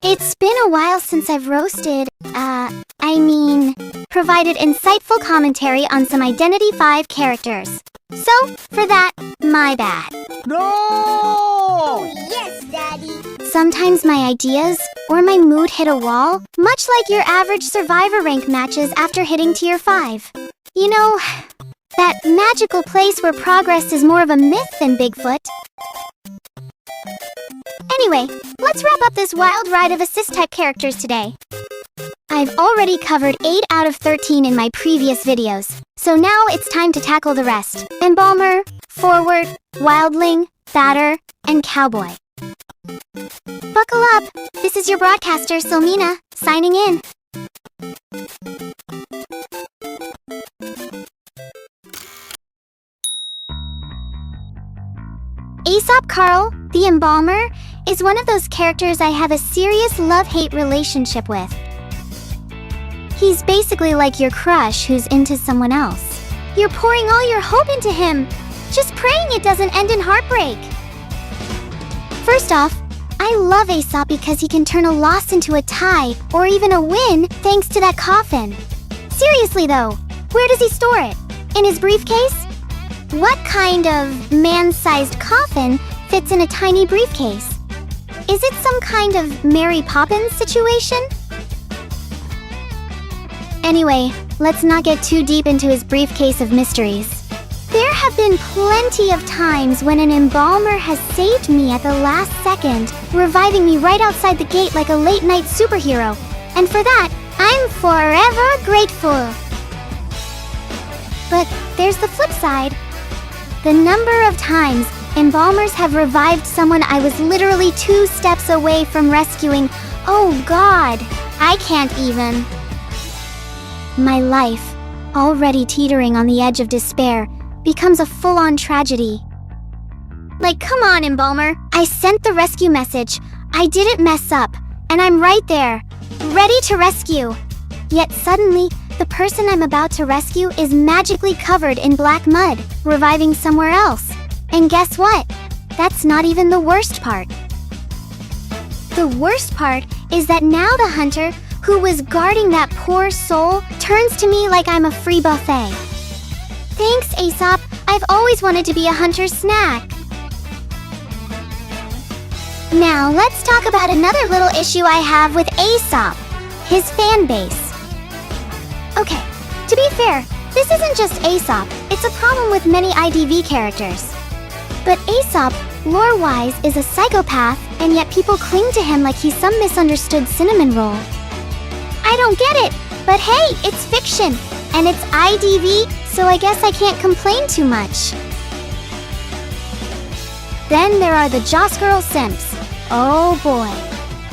It's been a while since I've provided insightful commentary on some Identity 5 characters. So, for that, my bad. No! Yes, Daddy. Sometimes my ideas or my mood hit a wall, much like your average Survivor rank matches after hitting Tier 5. You know, that magical place where progress is more of a myth than Bigfoot. Anyway, let's wrap up this wild ride of assist-type characters today. I've already covered 8 out of 13 in my previous videos, so now it's time to tackle the rest. Embalmer, Forward, Wildling, Batter, and Cowboy. Buckle up! This is your broadcaster, Selmina, signing in. Aesop Carl, the Embalmer, is one of those characters I have a serious love-hate relationship with. He's basically like your crush who's into someone else. You're pouring all your hope into him, just praying it doesn't end in heartbreak. First off, I love Aesop because he can turn a loss into a tie, or even a win, thanks to that coffin. Seriously though, where does he store it? In his briefcase? What kind of man-sized coffin fits in a tiny briefcase? Is it some kind of Mary Poppins situation? Anyway, let's not get too deep into his briefcase of mysteries. There have been plenty of times when an Embalmer has saved me at the last second, reviving me right outside the gate like a late-night superhero. And for that, I'm forever grateful. But there's the flip side. The number of times Embalmers have revived someone I was literally 2 steps away from rescuing. Oh God, I can't even. My life, already teetering on the edge of despair, becomes a full-on tragedy. Like, come on, Embalmer. I sent the rescue message. I didn't mess up, and I'm right there, ready to rescue. Yet suddenly, the person I'm about to rescue is magically covered in black mud, reviving somewhere else. And guess what? That's not even the worst part. The worst part is that now the hunter, who was guarding that poor soul, turns to me like I'm a free buffet. Thanks, Aesop. I've always wanted to be a hunter's snack. Now, let's talk about another little issue I have with Aesop, his fan base. Okay, to be fair, this isn't just Aesop, it's a problem with many IDV characters. But Aesop, lore-wise, is a psychopath, and yet people cling to him like he's some misunderstood cinnamon roll. I don't get it, but hey, it's fiction, and it's IDV, so I guess I can't complain too much. Then there are the Joss Girl simps. Oh boy.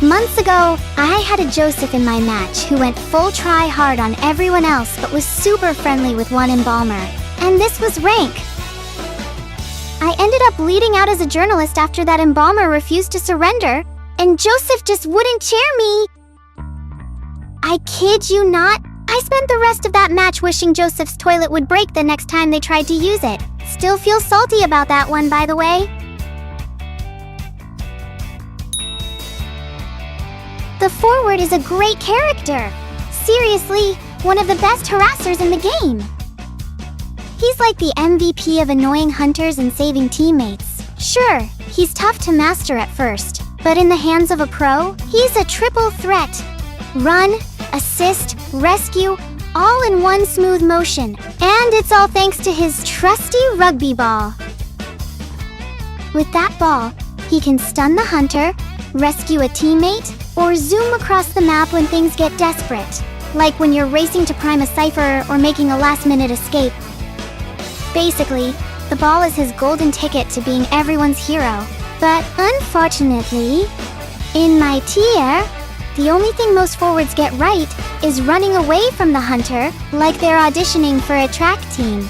Months ago, I had a Joseph in my match who went full try hard on everyone else but was super friendly with one Embalmer, and this was rank. I ended up bleeding out as a journalist after that Embalmer refused to surrender, and Joseph just wouldn't cheer me. I kid you not, I spent the rest of that match wishing Joseph's toilet would break the next time they tried to use it. Still feel salty about that one, by the way. The Forward is a great character. Seriously, one of the best harassers in the game. He's like the MVP of annoying hunters and saving teammates. Sure, he's tough to master at first, but in the hands of a pro, he's a triple threat. Run, assist, rescue, all in one smooth motion. And it's all thanks to his trusty rugby ball. With that ball, he can stun the hunter, rescue a teammate, or zoom across the map when things get desperate, like when you're racing to prime a cipher or making a last-minute escape. Basically, the ball is his golden ticket to being everyone's hero. But unfortunately, in my tier, the only thing most forwards get right is running away from the hunter like they're auditioning for a track team.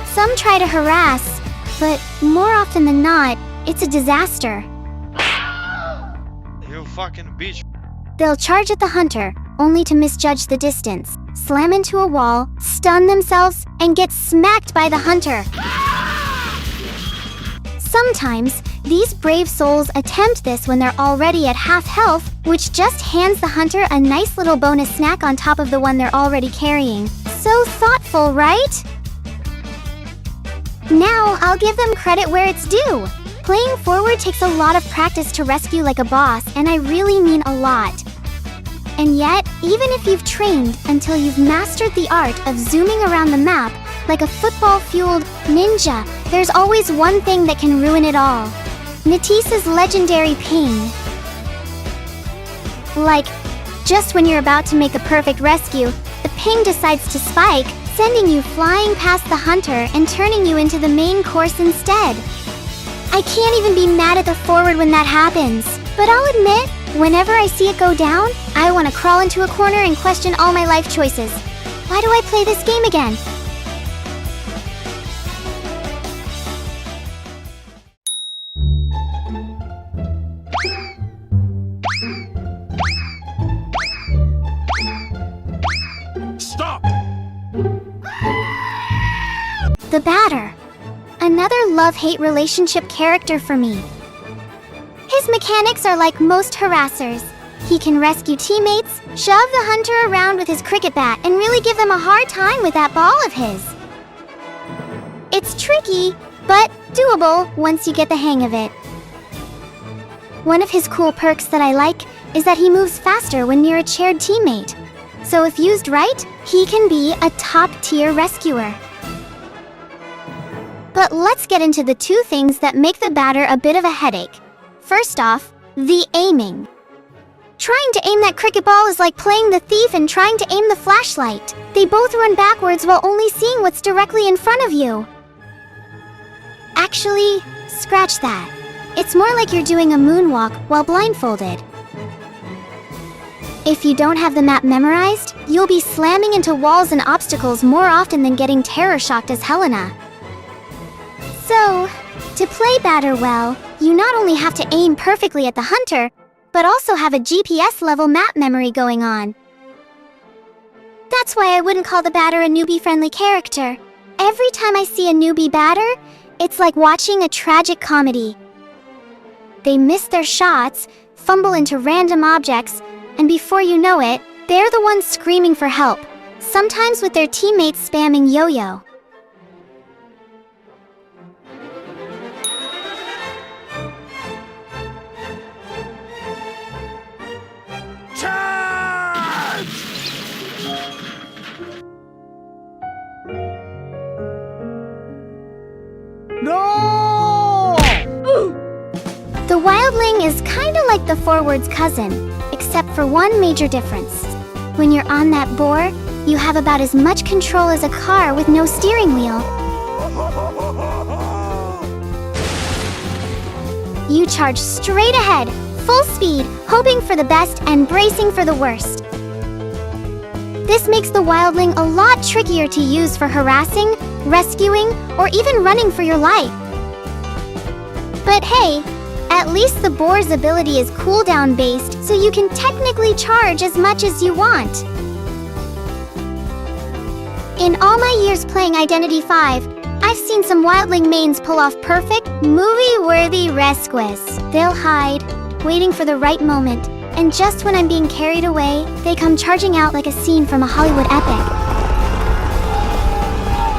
Some try to harass, but more often than not, it's a disaster. You fucking bitch. They'll charge at the hunter, only to misjudge the distance, slam into a wall, stun themselves, and get smacked by the hunter. Sometimes, these brave souls attempt this when they're already at half health, which just hands the hunter a nice little bonus snack on top of the one they're already carrying. So thoughtful, right? Now, I'll give them credit where it's due. Playing forward takes a lot of practice to rescue like a boss, and I really mean a lot. And yet, even if you've trained until you've mastered the art of zooming around the map like a football-fueled ninja, there's always one thing that can ruin it all. Natissa's legendary ping. Like, just when you're about to make a perfect rescue, the ping decides to spike, sending you flying past the hunter and turning you into the main course instead. I can't even be mad at the forward when that happens. But I'll admit, whenever I see it go down, I want to crawl into a corner and question all my life choices. Why do I play this game again? Stop! The Batter. Another love-hate relationship character for me. His mechanics are like most harassers. He can rescue teammates, shove the hunter around with his cricket bat, and really give them a hard time with that ball of his. It's tricky, but doable once you get the hang of it. One of his cool perks that I like is that he moves faster when near a shared teammate. So if used right, he can be a top-tier rescuer. But let's get into the two things that make the Batter a bit of a headache. First off, the aiming. Trying to aim that cricket ball is like playing the thief and trying to aim the flashlight. They both run backwards while only seeing what's directly in front of you. Actually, scratch that. It's more like you're doing a moonwalk while blindfolded. If you don't have the map memorized, you'll be slamming into walls and obstacles more often than getting terror-shocked as Helena. So, to play Batter well, you not only have to aim perfectly at the hunter, but also have a GPS-level map memory going on. That's why I wouldn't call the Batter a newbie-friendly character. Every time I see a newbie Batter, it's like watching a tragic comedy. They miss their shots, fumble into random objects, and before you know it, they're the ones screaming for help, sometimes with their teammates spamming yo-yo. Charge! No! The Wildling is kinda like the forward's cousin, except for one major difference. When you're on that boar, you have about as much control as a car with no steering wheel. You charge straight ahead, full speed, hoping for the best and bracing for the worst. This makes the Wildling a lot trickier to use for harassing, rescuing, or even running for your life. But hey, at least the boar's ability is cooldown based, so you can technically charge as much as you want. In all my years playing Identity 5, I've seen some Wildling mains pull off perfect, movie-worthy rescues. They'll hide, waiting for the right moment, and just when I'm being carried away, they come charging out like a scene from a Hollywood epic.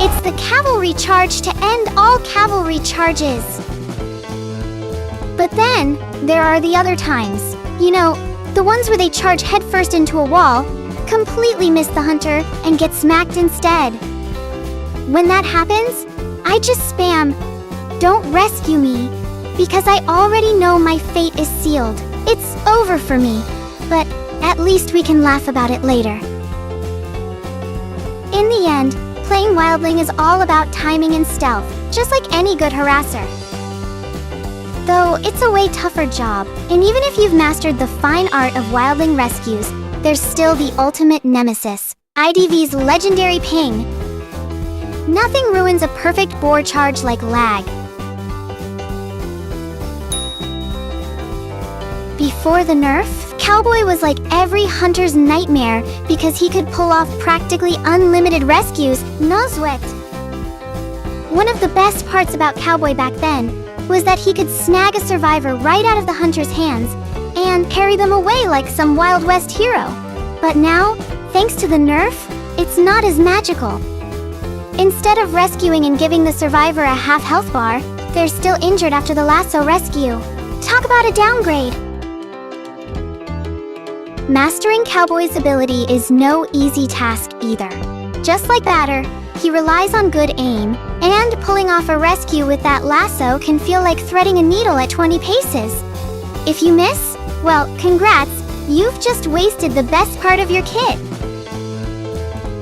It's the cavalry charge to end all cavalry charges. But then, there are the other times. You know, the ones where they charge headfirst into a wall, completely miss the hunter, and get smacked instead. When that happens, I just spam, "Don't rescue me," because I already know my fate is sealed. It's over for me, but at least we can laugh about it later. In the end, playing Wildling is all about timing and stealth, just like any good harasser. Though it's a way tougher job, and even if you've mastered the fine art of Wildling rescues, there's still the ultimate nemesis, IDV's legendary ping. Nothing ruins a perfect boar charge like lag. Before the nerf, Cowboy was like every hunter's nightmare because he could pull off practically unlimited rescues, Nozwet. One of the best parts about Cowboy back then was that he could snag a survivor right out of the hunter's hands and carry them away like some Wild West hero. But now, thanks to the nerf, it's not as magical. Instead of rescuing and giving the survivor a half health bar, they're still injured after the lasso rescue. Talk about a downgrade! Mastering Cowboy's ability is no easy task either. Just like Batter, he relies on good aim, and pulling off a rescue with that lasso can feel like threading a needle at 20 paces. If you miss, well, congrats, you've just wasted the best part of your kit.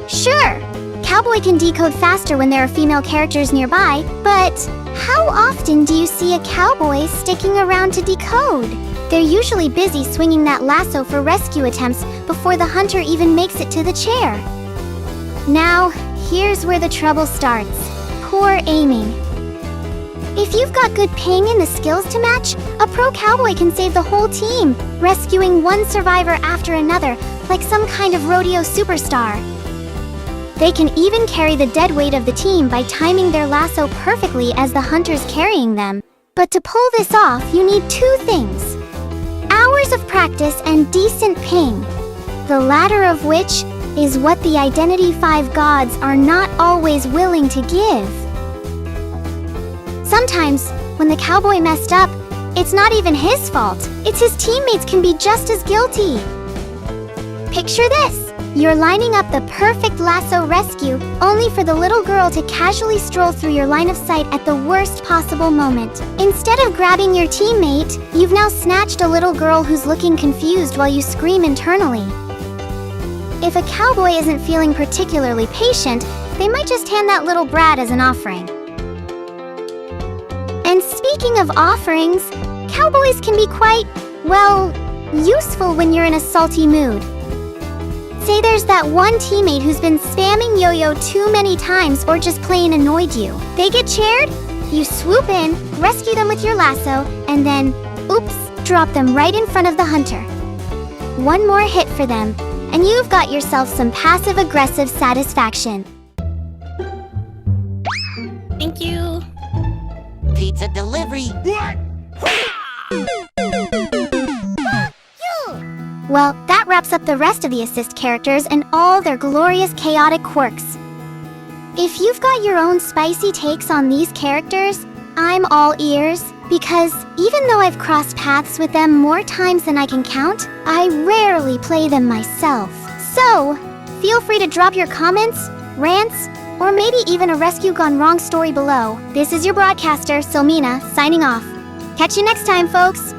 Sure, Cowboy can decode faster when there are female characters nearby, but how often do you see a cowboy sticking around to decode? They're usually busy swinging that lasso for rescue attempts before the hunter even makes it to the chair. Now, here's where the trouble starts. Poor aiming. If you've got good ping and the skills to match, a pro cowboy can save the whole team, rescuing one survivor after another, like some kind of rodeo superstar. They can even carry the dead weight of the team by timing their lasso perfectly as the hunter's carrying them. But to pull this off, you need two things: hours of practice and decent ping, the latter of which is what the Identity 5 gods are not always willing to give. Sometimes, when the cowboy messed up, it's not even his fault. It's his teammates can be just as guilty. Picture this. You're lining up the perfect lasso rescue, only for the little girl to casually stroll through your line of sight at the worst possible moment. Instead of grabbing your teammate, you've now snatched a little girl who's looking confused while you scream internally. If a cowboy isn't feeling particularly patient, they might just hand that little brat as an offering. And speaking of offerings, cowboys can be quite, well, useful when you're in a salty mood. Say there's that one teammate who's been spamming yo-yo too many times or just plain annoyed you. They get chaired, you swoop in, rescue them with your lasso, and then, oops, drop them right in front of the hunter. One more hit for them, and you've got yourself some passive-aggressive satisfaction. Thank you. Pizza delivery. What? Well, that wraps up the rest of the assist characters and all their glorious chaotic quirks. If you've got your own spicy takes on these characters, I'm all ears, because even though I've crossed paths with them more times than I can count, I rarely play them myself. So, feel free to drop your comments, rants, or maybe even a rescue gone wrong story below. This is your broadcaster, Silmina, signing off. Catch you next time, folks!